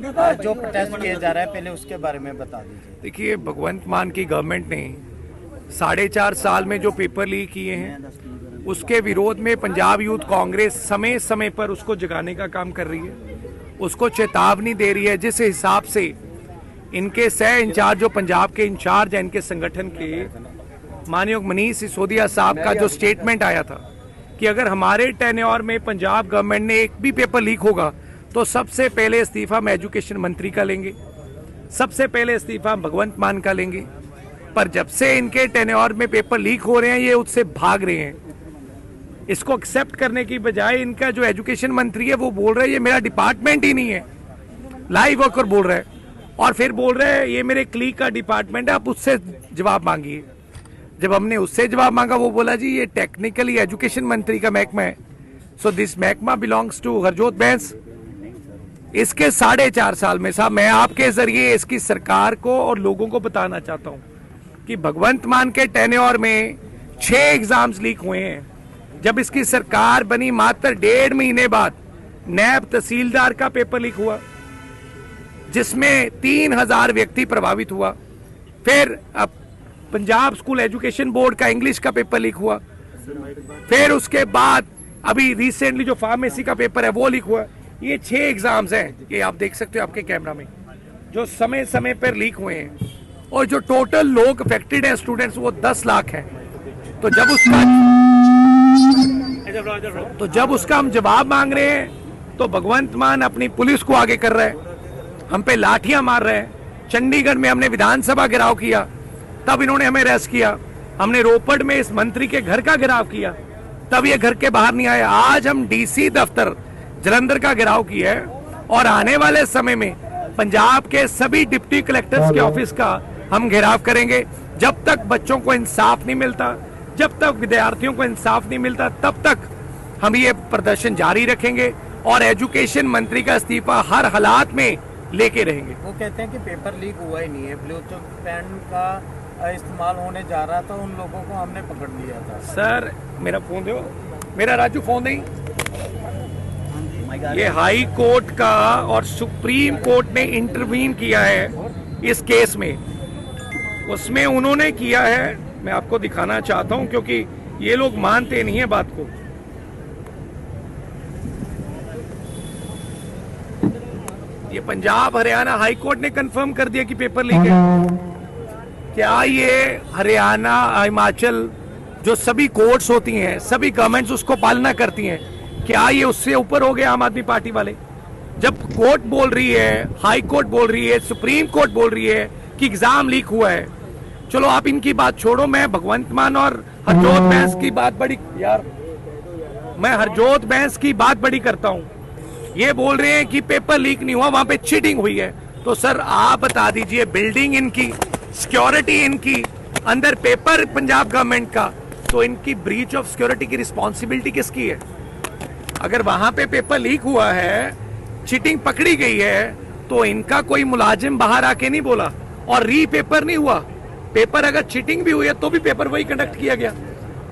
जो प्रोटेस्ट किया जा रहा है पहले उसके बारे में बता दीजिए। देखिए, भगवंत मान की गवर्नमेंट ने 4.5 साल में जो पेपर लीक किए हैं उसके विरोध में पंजाब यूथ कांग्रेस समय समय पर उसको जगाने का काम कर रही है, उसको चेतावनी दे रही है। जिस हिसाब से इनके सह इंचार्ज जो पंजाब के इंचार्ज हैं इनके संगठन के, माननीय मनीष सिसोदिया साहब का जो स्टेटमेंट आया था कि अगर हमारे टेन्योर में पंजाब गवर्नमेंट ने एक भी पेपर लीक होगा तो सबसे पहले इस्तीफा हम एजुकेशन मंत्री का लेंगे, सबसे पहले इस्तीफा भगवंत मान का लेंगे। पर जब से इनके टेन्योर में पेपर लीक हो रहे हैं ये उससे भाग रहे हैं। इसको एक्सेप्ट करने की बजाय इनका जो एजुकेशन मंत्री है वो बोल रहा है ये मेरा डिपार्टमेंट ही नहीं है, लाइव होकर बोल रहा है, और फिर बोल रहे हैं ये मेरे क्लीक का डिपार्टमेंट है, आप उससे जवाब मांगिए। जब हमने उससे जवाब मांगा वो बोला जी ये टेक्निकली एजुकेशन मंत्री का महकमा है, सो दिस महकमा बिलोंग्स टू हरजोत बैंस। इसके 4.5 साल में साहब मैं आपके जरिए इसकी सरकार को और लोगों को बताना चाहता हूं कि भगवंत मान के टेन्योर में 6 एग्जाम्स लीक हुए हैं। जब इसकी सरकार बनी मात्र 1.5 महीने बाद नैब तहसीलदार का पेपर लीक हुआ जिसमें 3000 व्यक्ति प्रभावित हुआ। फिर अब पंजाब स्कूल एजुकेशन बोर्ड का इंग्लिश का पेपर लीक हुआ। फिर उसके बाद अभी रिसेंटली जो फार्मेसी का पेपर है वो लीक हुआ। ये 6 एग्जाम्स हैं, ये आप देख सकते हो आपके कैमरा में, जो समय समय पर लीक हुए हैं। और जो टोटल लोग अफेक्टेड हैं स्टूडेंट्स वो 10 लाख हैं। तो जब उसका हम जवाब मांग रहे हैं तो भगवंत मान अपनी पुलिस को आगे कर रहे हैं, हम पे लाठियां मार रहे हैं। चंडीगढ़ में हमने विधानसभा घेराव किया तब इन्होंने हमें अरेस्ट किया, हमने रोपड़ में इस मंत्री के घर का घेराव किया तब ये घर के बाहर नहीं आया। आज हम डीसी दफ्तर जलंधर का घेराव किया है और आने वाले समय में पंजाब के सभी डिप्टी कलेक्टर्स के ऑफिस का हम घेराव करेंगे। जब तक बच्चों को इंसाफ नहीं मिलता, जब तक विद्यार्थियों को इंसाफ नहीं मिलता, तब तक हम ये प्रदर्शन जारी रखेंगे और एजुकेशन मंत्री का इस्तीफा हर हालात में लेके रहेंगे। वो कहते हैं कि पेपर लीक हुआ ही नहीं है, ब्लूटूथ पेन का इस्तेमाल होने जा रहा था, उन लोगों को हमने पकड़ लिया था। सर मेरा फोन दो, मेरा राजू फोन नहीं। ये हाई कोर्ट का और सुप्रीम कोर्ट ने इंटरवीन किया है इस केस में, उसमें उन्होंने किया है, मैं आपको दिखाना चाहता हूं क्योंकि ये लोग मानते नहीं है बात को। ये पंजाब हरियाणा हाई कोर्ट ने कंफर्म कर दिया कि पेपर लीक है। क्या ये हरियाणा हिमाचल जो सभी कोर्ट्स होती हैं, सभी गवर्नमेंट्स उसको पालना करती हैं, क्या ये उससे ऊपर हो गए आम आदमी पार्टी वाले? जब कोर्ट बोल रही है, हाई कोर्ट बोल रही है, सुप्रीम कोर्ट बोल रही है कि एग्जाम लीक हुआ है, चलो आप इनकी बात छोड़ो, मैं भगवंत मान और हरजोत बैंस की बात बड़ी मैं हरजोत बैंस की बात बड़ी करता हूं। ये बोल रहे हैं कि पेपर लीक नहीं हुआ, वहां पे चीटिंग हुई है। तो सर आप बता दीजिए, बिल्डिंग इनकी, सिक्योरिटी इनकी, अंदर पेपर पंजाब गवर्नमेंट का, तो इनकी ब्रीच ऑफ सिक्योरिटी की रिस्पॉन्सिबिलिटी किसकी है? अगर वहां पे पेपर लीक हुआ है, चीटिंग पकड़ी गई है, तो इनका कोई मुलाजिम बाहर आके नहीं बोला और री पेपर नहीं हुआ। पेपर अगर चीटिंग भी हुई है तो भी पेपर वही कंडक्ट किया गया।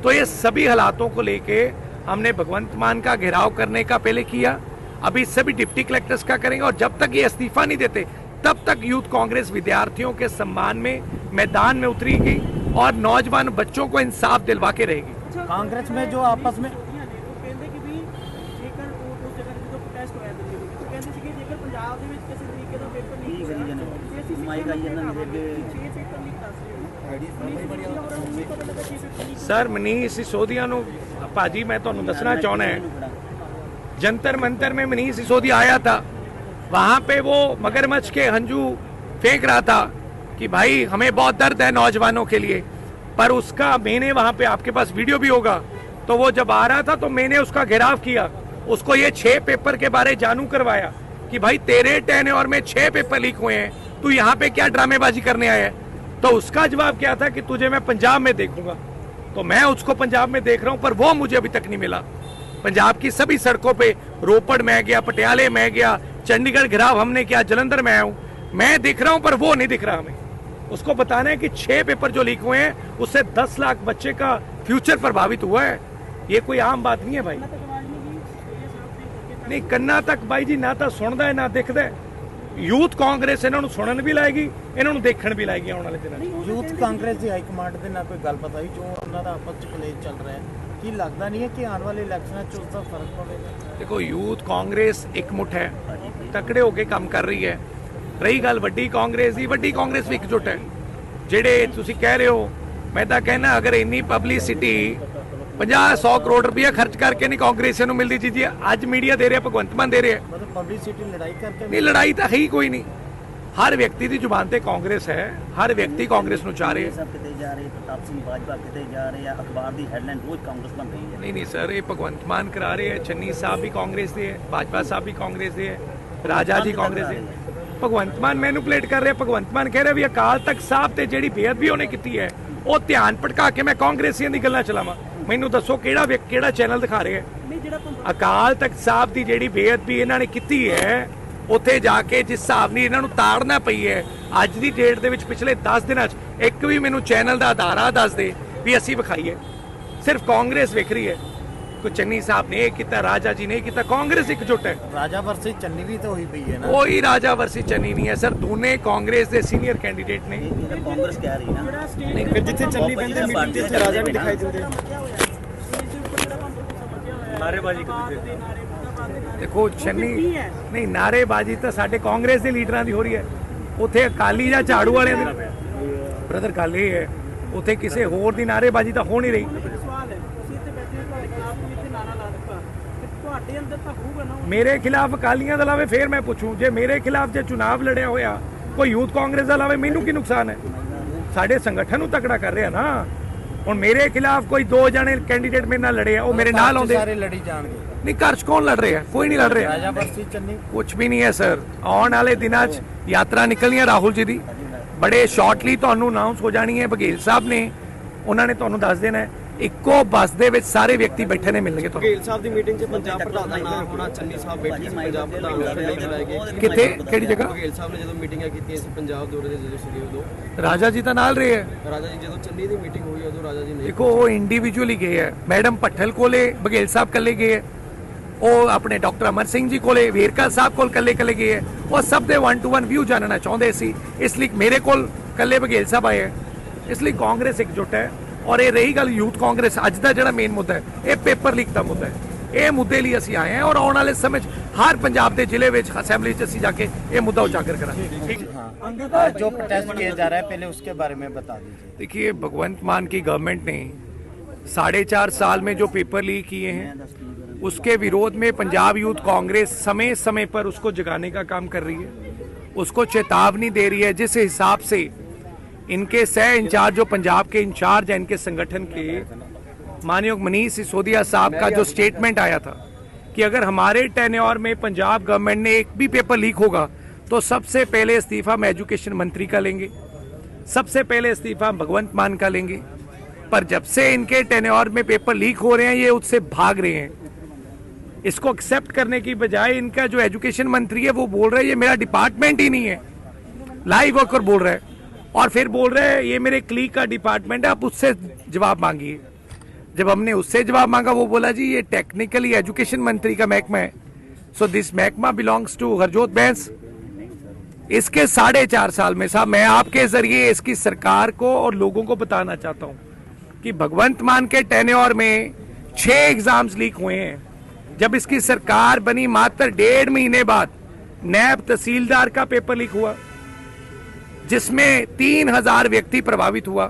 तो ये सभी हालातों को लेके हमने भगवंत मान का घेराव करने का पहले किया, अभी सभी डिप्टी कलेक्टर्स का करेंगे, और जब तक ये इस्तीफा नहीं देते तब तक यूथ कांग्रेस विद्यार्थियों के सम्मान में मैदान में उतरेगी और नौजवान बच्चों को इंसाफ दिलवा के रहेगी। कांग्रेस में जो आपस में सर मनीष सिसोदिया नु भाजी मैं तुहानू दसना चाहना है, जंतर मंतर में मनीष सिसोदिया आया था, वहां पे वो मगरमच्छ के हंजू फेंक रहा था कि भाई हमें बहुत दर्द है नौजवानों के लिए, पर उसका मैंने वहां पे, आपके पास वीडियो भी होगा, तो वो जब आ रहा था तो मैंने उसका घेराव किया, उसको ये 6 पेपर के बारे जानू करवाया कि भाई तेरे टेन्योर में 6 पेपर लीक हुए हैं, तू यहाँ पे क्या ड्रामेबाजी करने आया है? तो उसका जवाब क्या था कि तुझे मैं पंजाब में देखूंगा। तो मैं उसको पंजाब में देख रहा हूं, पर वो मुझे अभी तक नहीं मिला। पंजाब की सभी सड़कों पे, रोपड़ में गया, पटियाले में गया, चंडीगढ़ घेराव हमने किया, जलंधर में आया हूं, मैं दिख रहा हूं पर वो नहीं दिख रहा हमें। उसको बताना है कि 6 पेपर जो लीक हुए हैं उससे 10 लाख बच्चे का फ्यूचर प्रभावित हुआ है। ये कोई आम बात नहीं है भाई। नहीं कन्ना तक भाई जी ना तो सुनता है ना दिखता है, ਯੂਥ ਕਾਂਗਰਸ ਇਹਨਾਂ ਨੂੰ ਸੁਣਨ ਵੀ ਲਾਏਗੀ, ਇਹਨਾਂ ਨੂੰ ਦੇਖਣ ਵੀ ਲਾਏਗੀ ਆਉਣ ਵਾਲੇ ਦਿਨਾਂ 'ਚ। ਯੂਥ ਕਾਂਗਰਸ ਦੀ ਹਾਈ ਕਮਾਂਡ ਦੇ ਨਾਲ ਕੋਈ ਗੱਲਬਾਤ ਹੋਈ ਜੋ ਉਹਨਾਂ ਦਾ ਆਪਸ ਚ ਕਲੇਸ਼ ਚੱਲ ਰਿਹਾ ਹੈ, ਕੀ ਲੱਗਦਾ ਨਹੀਂ ਹੈ ਕਿ ਆਉਣ ਵਾਲੇ ਇਲੈਕਸ਼ਨਾਂ 'ਚ ਉਸ ਦਾ ਫਰਕ ਪਵੇਗਾ? ਦੇਖੋ ਯੂਥ ਕਾਂਗਰਸ ਇਕਮੁੱਠ ਹੈ, ਤਕੜੇ ਹੋ ਕੇ ਕੰਮ ਕਰ ਰਹੀ ਹੈ। ਰਹੀ ਗੱਲ ਵੱਡੀ ਕਾਂਗਰਸ ਦੀ, ਵੱਡੀ ਕਾਂਗਰਸ ਵੀ ਇਕਜੁੱਟ ਹੈ। ਜਿਹੜੇ ਤੁਸੀਂ ਕਹਿ ਰਹੇ ਹੋ, ਮੈਂ ਤਾਂ ਕਹਿਣਾ ਅਗਰ ਇੰਨੀ ਪਬਲਿਸਿਟੀ 50-100 ਕਰੋੜ ਰੁਪਇਆ ਖਰਚ ਕਰਕੇ ਨਹੀਂ ਕਾਂਗਰਸੀਆਂ ਨੂੰ ਮਿਲਦੀ ਚੀਜ਼ ਹੈ, ਅੱਜ ਮੀਡੀਆ ਦੇ ਰਿਹਾ, ਭਗਵੰਤ ਮਾਨ ਦੇ ਰਿਹਾ। ਮਤਲਬ ਪਬਲਿਸਿਟੀ ਲੜਾਈ ਕਰਕੇ ਨਹੀਂ, ਲੜਾਈ ਤਾਂ ਹੈ ਹੀ ਕੋਈ ਨਹੀਂ। ਹਰ ਵਿਅਕਤੀ ਦੀ ਜ਼ੁਬਾਨ ਤੇ ਕਾਂਗਰਸ ਹੈ, ਹਰ ਵਿਅਕਤੀ ਕਾਂਗਰਸ ਨੂੰ ਚਾਹ ਰਿਹਾ। ਕਿਤੇ ਜਾ ਰਹੇ, ਪ੍ਰਤਾਪ ਸਿੰਘ ਬਾਜਵਾ ਕਿਤੇ ਜਾ ਰਹੇ ਆ, ਅਖਬਾਰ ਦੀ ਹੈਡਲਾਈਨ ਰੋਜ਼ ਕਾਂਗਰਸ ਬਣ ਰਹੀ ਹੈ। ਨਹੀਂ ਸਰ, ਇਹ ਭਗਵੰਤ ਮਾਨ ਕਰਾ ਰਹੇ ਹੈ। ਚੰਨੀ ਸਾਹਿਬ ਵੀ ਕਾਂਗਰਸ ਦੇ ਹੈ, ਬਾਜਵਾ ਸਾਹਿਬ ਵੀ ਕਾਂਗਰਸ ਦੇ ਹੈ, ਰਾਜਾ ਜੀ ਕਾਂਗਰਸ ਦੇ। ਭਗਵੰਤ ਮਾਨ ਮੈਨੂਪਲੇਟ ਕਰ ਰਿਹਾ। ਭਗਵੰਤ ਮਾਨ ਕਹਿ ਰਿਹਾ ਵੀ ਅਕਾਲ ਤਖਤ ਸਾਹਿਬ ਤੇ ਜਿਹੜੀ ਬੇਅਦਬੀ ਉਹਨੇ ਕੀਤੀ ਹੈ, ਉਹ ਧਿਆਨ ਭਟਕਾ ਕੇ ਮੈਂ ਕਾਂਗਰਸੀਆਂ ਦੀ ਗੱਲਾਂ ਚਲਾਵਾਂ। ਮੈਨੂੰ ਦੱਸੋ ਕਿਹੜਾ ਚੈਨਲ ਦਿਖਾ ਰਿਹਾ ਹੈ? ਅਕਾਲ ਤਖਤ ਸਾਹਿਬ ਦੀ ਜਿਹੜੀ ਬੇਅਦਬੀ ਇਹਨਾਂ ਨੇ ਕੀਤੀ ਹੈ, ਉੱਥੇ ਜਾ ਕੇ ਜਿਸ ਹਿਸਾਬ ਨਾਲ ਇਹਨਾਂ ਨੂੰ ਤਾੜਨਾ ਪਈ ਹੈ ਅੱਜ ਦੀ ਡੇਟ ਦੇ ਵਿੱਚ, ਪਿਛਲੇ 10 ਦਿਨਾਂ 'ਚ ਇੱਕ ਵੀ ਮੈਨੂੰ ਚੈਨਲ ਦਾ ਆਧਾਰਾ ਦੱਸ ਦੇ ਵੀ ਅਸੀਂ ਵਿਖਾਈਏ। ਸਿਰਫ ਕਾਂਗਰਸ ਵਿਖ ਰਹੀ ਹੈ। ਕੋਈ ਚੰਨੀ ਸਾਹਿਬ ਨੇ ਇਹ ਕੀਤਾ, ਰਾਜਾ ਜੀ ਨੇ ਇਹ ਕੀਤਾ, ਕਾਂਗਰਸ ਇਕਜੁੱਟ ਹੈ। ਰਾਜਾ ਵਰਸੀ ਚੰਨੀ ਵੀ ਤਾਂ ਹੋਈ ਪਈ ਹੈ ਨਾ। ਕੋਈ ਰਾਜਾ ਵਰਸੀ ਚੰਨੀ ਨਹੀਂ ਹੈ ਸਰ, ਦੋਨੇ ਕਾਂਗਰਸ ਦੇ ਸੀਨੀਅਰ ਕੈਂਡੀਡੇਟ ਨੇ। ਇਹ ਤਾਂ ਕਾਂਗਰਸ ਕਹਿ ਰਹੀ ਨਾ, ਫਿਰ ਜਿੱਥੇ ਚੰਨੀ ਬੰਦੇ ਮੀਟਿੰਗ ਤੇ ਰਾਜਾ ਵੀ ਦਿਖਾਈ ਦਿੰਦੇ। ਨਾਰੇਬਾਜ਼ੀ ਕਰਦੇ ਦੇਖੋ ਚੰਨੀ ਨਹੀਂ, ਨਾਰੇਬਾਜ਼ੀ ਤਾਂ ਸਾਡੇ ਕਾਂਗਰਸ ਦੇ ਲੀਡਰਾਂ ਦੀ ਹੋ ਰਹੀ ਹੈ। ਉੱਥੇ ਅਕਾਲੀ ਜਾਂ ਝਾੜੂ ਵਾਲਿਆਂ ਦੀ ਬ੍ਰਦਰ ਗੱਲ ਇਹ ਹੈ, ਉੱਥੇ ਕਿਸੇ ਹੋਰ ਦੀ ਨਾਰੇਬਾਜ਼ੀ ਤਾਂ ਹੋ ਨਹੀਂ ਰਹੀ। ਮੇਰੇ ਖਿਲਾਫ ਅਕਾਲੀਆਂ ਦਾ ਲਾਵੇ, ਫਿਰ ਮੈਂ ਪੁੱਛੂੰ ਜੇ ਮੇਰੇ ਖਿਲਾਫ ਜੇ ਚੁਣਾਵ ਲੜਿਆ ਹੋਇਆ ਕੋਈ ਯੂਥ ਕਾਂਗਰਸ ਦਾ ਲਾਵੇ, ਮੈਨੂੰ ਕੀ ਨੁਕਸਾਨ ਹੈ? ਸਾਡੇ ਸੰਗਠਨ ਨੂੰ ਤਕੜਾ ਕਰ ਰਿਹਾ ਨਾ। ਹੁਣ ਮੇਰੇ ਖਿਲਾਫ ਕੋਈ 2 ਜਣੇ ਕੈਂਡੀਡੇਟ ਮੇਰੇ ਨਾਲ ਲੜੇ ਆ, ਉਹ ਮੇਰੇ ਨਾਲ ਆਉਂਦੇ ਸਾਰੇ ਲੜੀ ਜਾਣਗੇ। ਨਹੀਂ, ਘਰ 'ਚ ਕੌਣ ਲੜ ਰਿਹਾ? ਕੋਈ ਨਹੀਂ ਲੜ ਰਿਹਾ। ਰਾਜਾ ਵਰਸੀ ਚੰਨੀ ਕੁਝ ਵੀ ਨਹੀਂ ਹੈ ਸਰ। ਆਉਣ ਵਾਲੇ ਦਿਨਾਂ 'ਚ ਯਾਤਰਾ ਨਿਕਲਣੀ ਹੈ ਰਾਹੁਲ ਜੀ ਦੀ, ਬੜੇ ਸ਼ਾਰਟਲੀ ਤੁਹਾਨੂੰ ਅਨਾਉਂਸ ਹੋ ਜਾਣੀ ਹੈ। ਬਘੇਲ ਸਾਹਿਬ ਨੇ, ਉਹਨਾਂ ਨੇ ਤੁਹਾਨੂੰ ਦੱਸ ਦੇਣਾ ਹੈ। ਇੱਕੋ ਬੱਸ ਦੇ ਵਿੱਚ ਸਾਰੇ ਵਿਅਕਤੀ ਬੈਠੇ ਨੇ, ਮਿਲਣਗੇ ਤੁਹਾਨੂੰ। ਬਘੇਲ ਸਾਹਿਬ ਦੀ ਮੀਟਿੰਗ 'ਚ ਪੰਜਾਬ ਪ੍ਰਧਾਨ ਦਾ ਨਾਮ ਹੋਣਾ, ਚੰਨੀ ਸਾਹਿਬ ਬੈਠੇ ਸੀ ਪੰਜਾਬ ਪ੍ਰਧਾਨ ਬਣਾਏ ਗਏ। ਕਿੱਥੇ, ਕਿਹੜੀ ਜਗ੍ਹਾ? ਬਘੇਲ ਸਾਹਿਬ ਨੇ ਜਦੋਂ ਮੀਟਿੰਗਾਂ ਕੀਤੀਆਂ ਸੀ ਪੰਜਾਬ ਦੌਰੇ ਦੇ ਜਦੋਂ ਸੀਗੇ ਉਦੋਂ ਰਾਜਾ ਜੀ ਤਾਂ ਨਾਲ ਰਹੇ ਹੈ। ਰਾਜਾ ਜੀ ਜਦੋਂ ਚੰਨੀ ਦੀ ਮੀਟਿੰਗ ਹੋਈ ਉਦੋਂ ਰਾਜਾ ਜੀ ਨਹੀਂ। ਦੇਖੋ ਉਹ ਇੰਡੀਵਿਜੂਅਲੀ ਗਏ ਹੈ। ਮੈਡਮ ਭੱਠਲ ਕੋਲੇ ਬਘੇਲ ਸਾਹਿਬ ਕੱਲੇ ਗਏ ਹੈ, ਉਹ ਆਪਣੇ ਡਾਕਟਰ ਅਮਰ ਸਿੰਘ ਜੀ ਕੋਲੇ, ਵੇਰਕਾ ਸਾਹਿਬ ਕੋਲ ਕੱਲੇ ਗਏ ਹੈ। ਉਹ ਸਭ ਦੇ 1-to-1 ਵਿਊ ਜਾਣਨਾ ਚਾਹੁੰਦੇ ਸੀ, ਇਸ ਲਈ ਮੇਰੇ ਕੋਲ ਕੱਲੇ ਬਘੇਲ ਸਾਹਿਬ ਆਏ ਹੈ। ਇਸ ਲਈ ਕਾਂਗਰਸ ਇਕਜੁੱਟ ਹੈ। ਔਰ ਇਹ ਰਹੀ ਗੱਲ ਯੂਥ ਕਾਂਗਰਸ, ਅੱਜ ਦਾ ਜਿਹੜਾ ਮੇਨ ਮੁੱਦਾ ਹੈ ਇਹ ਪੇਪਰ ਲੀਕ ਦਾ ਮੁੱਦਾ ਹੈ। ਇਹ ਮੁੱਦੇ ਲਈ ਅਸੀਂ ਆਏ ਹਾਂ ਔਰ ਆਉਣ ਵਾਲੇ ਸਮੇਂ 'ਚ ਹਰ ਪੰਜਾਬ ਦੇ ਜ਼ਿਲ੍ਹੇ ਵਿੱਚ ਅਸੈਂਬਲੀ 'ਚ ਅਸੀਂ ਜਾ ਕੇ ਇਹ ਮੁੱਦਾ ਉਜਾਗਰ ਕਰਾਂਗੇ। जो प्रोटेस्ट किया जा रहा है पहले उसके बारे में बता दीजिए। देखिए, भगवंत मान की गवर्नमेंट ने 4.5 साल में जो पेपर लीक किए हैं उसके विरोध में पंजाब यूथ कांग्रेस समय समय पर उसको जगाने का काम कर रही है, उसको चेतावनी दे रही है। जिस हिसाब से इनके सह इंचार्ज जो पंजाब के इंचार्ज हैं इनके संगठन के, माननीय मनीष सिसोदिया साहब का जो स्टेटमेंट आया था कि अगर हमारे टेन्योर में पंजाब गवर्नमेंट ने एक भी पेपर लीक होगा तो सबसे पहले इस्तीफा हम एजुकेशन मंत्री का लेंगे, सबसे पहले इस्तीफा भगवंत मान का लेंगे। पर जब से इनके टेन्योर में पेपर लीक हो रहे हैं ये उससे भाग रहे हैं। इसको एक्सेप्ट करने की बजाय इनका जो एजुकेशन मंत्री है वो बोल रहा है ये मेरा डिपार्टमेंट ही नहीं है, लाइव होकर बोल रहा है। और फिर बोल रहे हैं ये मेरे क्लीक का डिपार्टमेंट है, आप उससे जवाब मांगिए। जब हमने उससे जवाब मांगा वो बोला जी ये टेक्निकली एजुकेशन मंत्री का महकमा है, सो दिस महकमा बिलोंग्स टू हरजोत बैंस। इसके 4.5 साल में साहब मैं आपके जरिए इसकी सरकार को और लोगों को बताना चाहता हूं कि भगवंत मान के टेन्योर में 6 एग्जाम्स लीक हुए हैं। जब इसकी सरकार बनी मात्र 1.5 महीने बाद नैब तहसीलदार का पेपर लीक हुआ जिसमें 3000 व्यक्ति प्रभावित हुआ।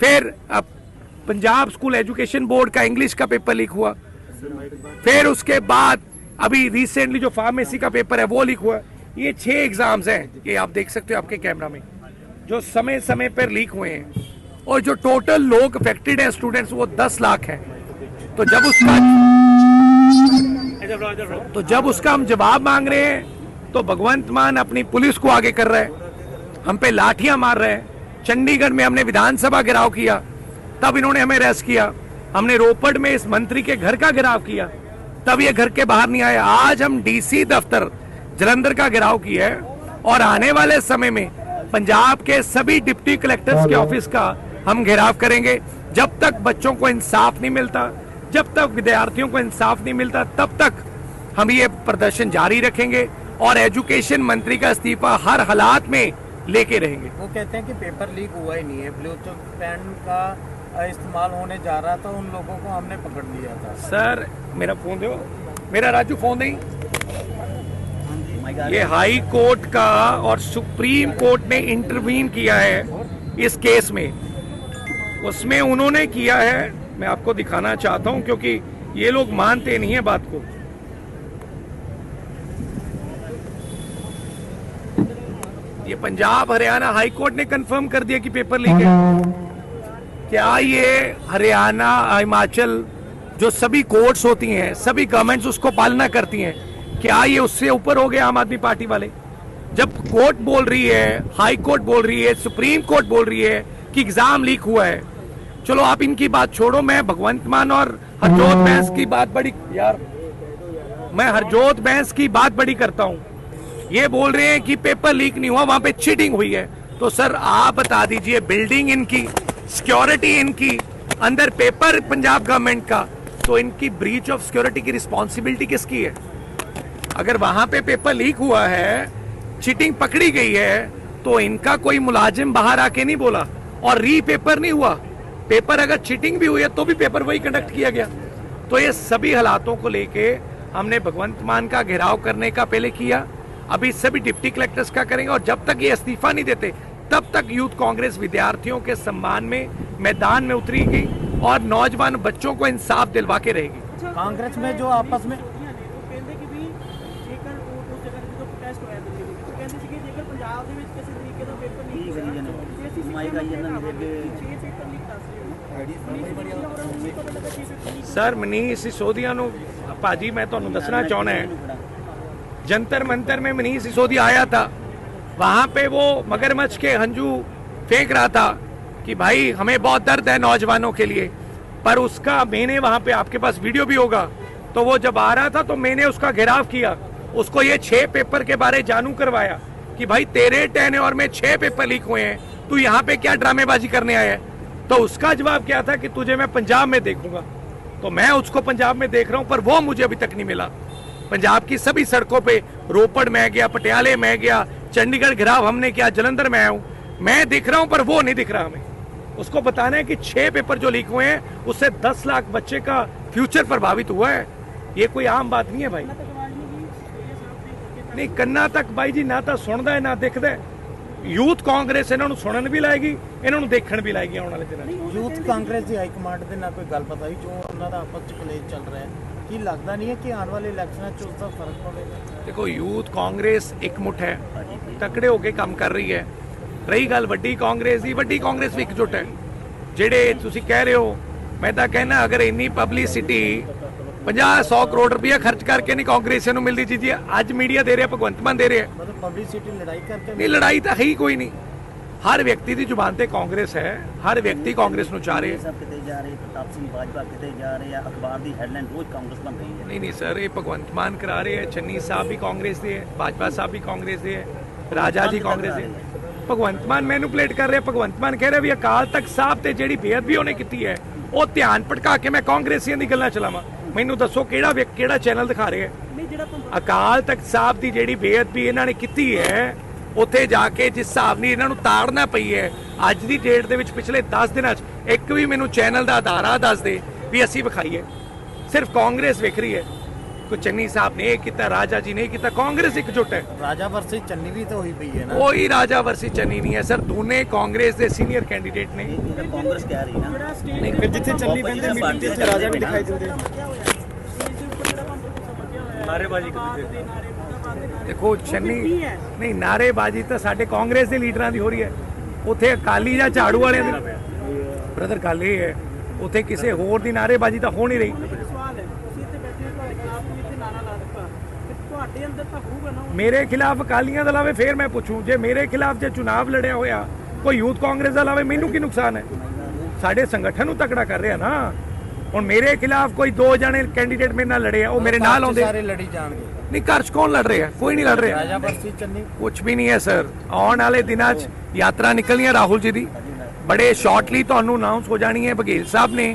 फिर अब पंजाब स्कूल एजुकेशन बोर्ड का इंग्लिश का पेपर लीक हुआ। फिर उसके बाद अभी रिसेंटली जो फार्मेसी का पेपर है वो लीक हुआ। ये 6 एग्जाम्स हैं, ये आप देख सकते हो आपके कैमरा में, जो समय समय पर लीक हुए हैं। और जो टोटल लोग अफेक्टेड हैं स्टूडेंट्स वो 10 लाख हैं। तो जब उसका हम जवाब मांग रहे हैं तो भगवंत मान अपनी पुलिस को आगे कर रहा है, हम पे लाठियां मार रहे हैं। चंडीगढ़ में हमने विधानसभा घेराव किया तब इन्होंने हमें अरेस्ट किया। हमने रोपड़ में इस मंत्री के घर का घेराव किया तब ये घर के बाहर नहीं आया। आज हम डीसी दफ्तर जलंधर का घेराव किया है और आने वाले समय में पंजाब के सभी डिप्टी कलेक्टर्स के ऑफिस का हम घेराव करेंगे। जब तक बच्चों को इंसाफ नहीं मिलता, जब तक विद्यार्थियों को इंसाफ नहीं मिलता, तब तक हम ये प्रदर्शन जारी रखेंगे। और एजुकेशन मंत्री का इस्तीफा हर हालात में लेके रहेंगे। वो कहते हैं कि पेपर लीक हुआ ही नहीं है, ब्लूटूथ पेन का इस्तेमाल होने जा रहा था, उन लोगों को हमने पकड़ लिया था। सर मेरा फोन दो, मेरा राजू फोन नहीं। ये हाई कोर्ट का और सुप्रीम कोर्ट ने इंटरवीन किया है इस केस में, उसमें उन्होंने किया है। मैं आपको दिखाना चाहता हूं क्योंकि ये लोग मानते नहीं है बात को। ये पंजाब हरियाणा हाई कोर्ट ने कंफर्म कर दिया कि पेपर लीक है। क्या ये हरियाणा हिमाचल जो सभी कोर्ट्स होती हैं, सभी गवर्नमेंट्स उसको पालना करती हैं, क्या ये उससे ऊपर हो गए आम आदमी पार्टी वाले? जब कोर्ट बोल रही है, हाई कोर्ट बोल रही है, सुप्रीम कोर्ट बोल रही है कि एग्जाम लीक हुआ है, चलो आप इनकी बात छोड़ो, मैं भगवंत मान और हरजोत बैंस की बात बड़ी मैं हरजोत बैंस की बात बड़ी करता हूं। ये बोल रहे हैं कि पेपर लीक नहीं हुआ, वहां पे चीटिंग हुई है। तो सर आप बता दीजिए, बिल्डिंग इनकी, सिक्योरिटी इनकी, अंदर पेपर पंजाब गवर्नमेंट का, तो इनकी ब्रीच ऑफ सिक्योरिटी की रिस्पॉन्सिबिलिटी किसकी है? अगर वहां पे पेपर लीक हुआ है, चीटिंग पकड़ी गई है, तो इनका कोई मुलाजिम बाहर आके नहीं बोला और री पेपर नहीं हुआ। पेपर अगर चीटिंग भी हुई है तो भी पेपर वही कंडक्ट किया गया। तो ये सभी हालातों को लेके हमने भगवंत मान का घेराव करने का पहले किया, अभी सभी डिप्टी कलेक्टर्स का करेंगे, और जब तक ये इस्तीफा नहीं देते तब तक यूथ कांग्रेस विद्यार्थियों के सम्मान में मैदान में उतरेगी और नौजवान बच्चों को इंसाफ दिलवा के रहेगी। कांग्रेस में जो आपस में सर मनीष सिसोदिया नु भाजी मैं ਤੁਹਾਨੂੰ ਦੱਸਣਾ ਚਾਹਣਾ है, जंतर मंतर में मनीष सिसोदिया आया था, वहां पे वो मगरमच्छ के हंजू फेंक रहा था कि भाई हमें बहुत दर्द है नौजवानों के लिए, पर उसका मैंने वहां पे, आपके पास वीडियो भी होगा, तो वो जब आ रहा था तो मैंने उसका घेराव किया, उसको ये 6 पेपर के बारे जानू करवाया कि भाई तेरे टेन्योर में 6 पेपर लीक हुए हैं, तू यहाँ पे क्या ड्रामेबाजी करने आया है? तो उसका जवाब क्या था कि तुझे मैं पंजाब में देखूंगा। तो मैं उसको पंजाब में देख रहा हूं, पर वो मुझे अभी तक नहीं मिला। पंजाब की सभी सड़कों पे, रोपड़ में गया, पटियाले में गया, चंडीगढ़ घेराव हमने किया, जलंधर में आया हूं, मैं दिख रहा हूं पर वो नहीं दिख रहा हमें। उसको बताना है कि 6 पेपर जो लीक हुए हैं उससे 10 लाख बच्चे का फ्यूचर प्रभावित हुआ है। ये कोई आम बात नहीं है भाई। नहीं कन्ना तक भाई जी ना तो सुनता है ना दिखता है। यूथ कांग्रेस इन्हों सुनन भी लाएगी, इन्हों देखण भी लाएगी आने वाले दिनों। यूथ कांग्रेस की हाईकमांड के ना कोई गलबात आई जो उन्होंने आपस में कलेश चल रहा है, कि लगता नहीं है कि आने वाले इलेक्शन उसका फर्क पड़ेगा? देखो यूथ कांग्रेस एकमुठ है, तकड़े होके काम कर रही है। रही गल वड्डी कांग्रेस की, वड्डी कांग्रेस भी एकजुट है। जेडे तुसी कह रहे हो, मैं तो कहना अगर इन्नी पब्लिसिटी 50-100 करोड़ रुपया खर्च करके नहीं कांग्रेस नूं मिलती चीज़ अज मीडिया दे रहा, भगवंत मान दे रहे हैं। मतलब पब्लिसिटी लड़ाई करके नहीं, लड़ाई तो है ही कोई नहीं। हर व्यक्ति की जुबान ते कांग्रेस है, हर व्यक्ति कांग्रेस नूं चाह रहे हैं। सब किते जा रहे, प्रताप सिंह बाजवा किते जा रहे हैं, अखबार की हेडलाइन रोज कांग्रेस बन रही है। नहीं नहीं सर, ये भगवंत मान करा रहे हैं। चन्नी साहब भी कांग्रेस दे है, बाजवा साहब भी कांग्रेस दे है, राजा जी कांग्रेस दे। भगवंत मान मैनिपुलेट कर रहे हैं। भगवंत मान कह रहे भी अकाल तख्त साहब ते जेड़ी बेअदबी उन्हें की है वो ध्यान भटका के मैं कांग्रेसियों की गल्लां चलावां। मैनू दसो केड़ा चैनल दिखा रहे हैं? अकाल तख्त साहब की जेड़ी बेअदबी इन्होंने की है, उत्थे जाके जिस हिसाब नाल इन्हां नूं ताड़ना पई है अज दी डेट दे विच पिछले 10 दिनां च एक भी मैनू चैनल का आधारा दस दे भी असीं विखाईए। सिर्फ कांग्रेस विख रही है। कोई चन्नी साहब ने किया, राजा जी ने किया, कांग्रेस एकजुट है। राजा वर्सेस चन्नी भी तो हुई पई है ना। कोई राजा वर्सेस चन्नी नहीं है सर, दोनों कांग्रेस के सीनियर कैंडीडेट ने। कांग्रेस कह रही ना नहीं फिर जिथे चन्नी बंदे मीटिंग ते राजा भी दिखाई दे रहे। नारेबाजी देखो चन्नी नहीं, नारेबाजी तो साडे कांग्रेस के लीडरां दी हो रही है। उत्थे अकाली या झाड़ू वाले ब्रदर गल ये है, उत्थे किसी होर दी नारेबाजी तो हो नहीं रही। मेरे खिलाफ अकालियां दा लावे, फिर मैं पूछूं जे मेरे खिलाफ जे चुनाव लड़िया होया कोई यूथ कांग्रेस दा लावे, मैनू की नुकसान है? साडे संगठन नूं तकड़ा कर रहे हैं ना। हुण मेरे खिलाफ कोई 2 जने कैंडीडेट मेरे नाल लड़े, वो मेरे नाल आउंदे सारे लड़ी जाणगे। नहीं, घर च कौन लड़ रहे हैं? कोई नहीं लड़ रहे। राजा वर्सेस चन्नी कुछ भी नहीं है सर। आने वाले दिनों च यात्रा निकलनी है राहुल जी की, बड़े शॉर्टली तुहानू अनाउंस हो जानी है। बघेल साहब ने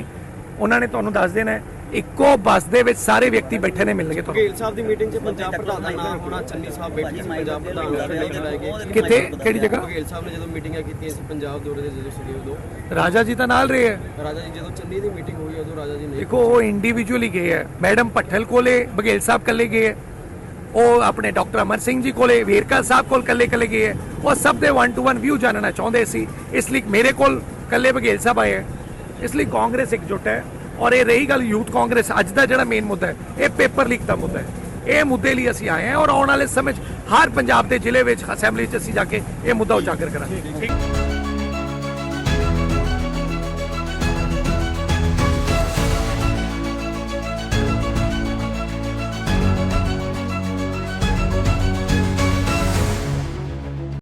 उन्होंने तुहानू दस देना है। ਇੱਕੋ ਬੱਸ ਦੇ ਵਿੱਚ ਸਾਰੇ ਵਿਅਕਤੀ ਬੈਠੇ ਨੇ ਮਿਲਣਗੇ ਤੁਹਾਨੂੰ। ਬਘੇਲ ਸਾਹਿਬ ਦੀ ਮੀਟਿੰਗ 'ਚ ਪੰਜਾਬ ਪ੍ਰਧਾਨ ਦਾ ਨਾਮ ਹੋਣਾ, ਚੰਨੀ ਸਾਹਿਬ ਬੈਠੇ ਸੀ ਪੰਜਾਬ ਪ੍ਰਧਾਨ ਦਾ ਫਿਰ ਨਹੀਂ ਲਾਏ ਗਏ। ਕਿੱਥੇ ਕਿਹੜੀ ਜਗ੍ਹਾ? ਬਘੇਲ ਸਾਹਿਬ ਨੇ ਜਦੋਂ ਮੀਟਿੰਗਾਂ ਕੀਤੀਆਂ ਸੀ ਪੰਜਾਬ ਦੌਰੇ ਦੇ ਜਦੋਂ ਸੀਗੇ ਉਦੋਂ ਰਾਜਾ ਜੀ ਤਾਂ ਨਾਲ ਰਹੇ ਹੈ। ਰਾਜਾ ਜੀ ਜਦੋਂ ਚੰਨੀ ਦੀ ਮੀਟਿੰਗ ਹੋਈ ਉਦੋਂ ਰਾਜਾ ਜੀ ਨਹੀਂ ਦੇਖੋ ਉਹ ਇੰਡੀਵਿਜੂਅਲੀ ਗਏ ਹੈ। ਮੈਡਮ ਭੱਠਲ ਕੋਲੇ ਬਘੇਲ ਸਾਹਿਬ ਕੱਲੇ ਗਏ ਹੈ, ਉਹ ਆਪਣੇ ਡਾਕਟਰ ਅਮਰ ਸਿੰਘ ਜੀ ਕੋਲੇ ਵੇਰਕਾ ਸਾਹਿਬ ਕੋਲ ਕੱਲੇ ਗਏ ਹੈ। ਉਹ ਸਭ ਦੇ 1-to-1 ਵਿਊ ਜਾਣਨਾ ਚਾਹੁੰਦੇ ਸੀ, ਇਸ ਲਈ ਮੇਰੇ ਕੋਲ ਕੱਲੇ ਬਘੇਲ ਸਾਹਿਬ ਆਏ ਹੈ। ਇਸ ਲਈ ਕਾਂਗਰਸ ਇਕਜੁੱਟ ਹੈ। ਔਰ ਇਹ ਰਹੀ ਗੱਲ ਯੂਥ ਕਾਂਗਰਸ, ਅੱਜ ਦਾ ਜਿਹੜਾ ਮੇਨ ਮੁੱਦਾ ਹੈ ਇਹ ਪੇਪਰ ਲੀਕ ਦਾ ਮੁੱਦਾ ਹੈ। ਇਹ ਮੁੱਦੇ ਲਈ ਅਸੀਂ ਆਏ ਹਾਂ ਔਰ ਆਉਣ ਵਾਲੇ ਸਮੇਂ 'ਚ ਹਰ ਪੰਜਾਬ ਦੇ ਜ਼ਿਲ੍ਹੇ ਵਿੱਚ ਅਸੈਂਬਲੀ 'ਚ ਅਸੀਂ ਜਾ ਕੇ ਇਹ ਮੁੱਦਾ ਉਜਾਗਰ ਕਰਾਂਗੇ।